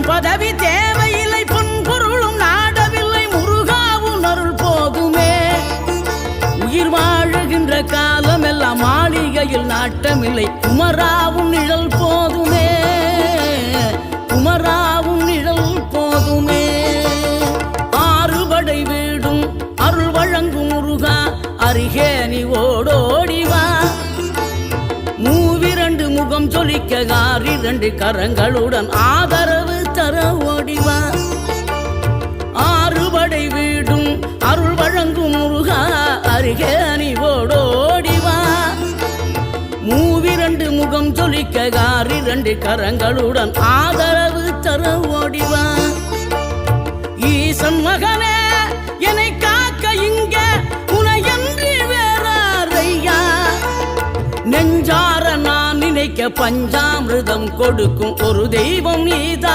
பணம் பதவி தேவையில்லை, பொன் பொருளும் நாடவில்லை, முருகாவும் அருள் போதுமே. உயிர் வாழுகின்ற காலம் எல்லாம் மாளிகையில் நாட்டமில்லை, குமராவும் நிழல் போதுமே, குமராவும் நிழல் போதுமே. ஆறுபடை வீடும் அருள் வழங்கும் முருகா, அருகே நீ ஓடோடிவா. மூவிரண்டு முகம் சொலிக்க ஆறிரண்டு கரங்களுடன் ஆதரவு தர ஓடிவா. ஆறுபடை வீடும் அருள் வழங்கும் முருகா, அருகே நீ ஓடோடிவா. மூவிரண்டு முகம் சொலிக்க ஆறிரண்டு கரங்களுடன் ஆதரவு தர ஓடிவா. ஈசன் மகனே என்னை காக்க இங்க உனையன்றி வேறாரையா. நெஞ்சார நான் நினைக்க பஞ்சாமிர்தம் கொடுக்கும் ஒரு தெய்வம் நீதான்.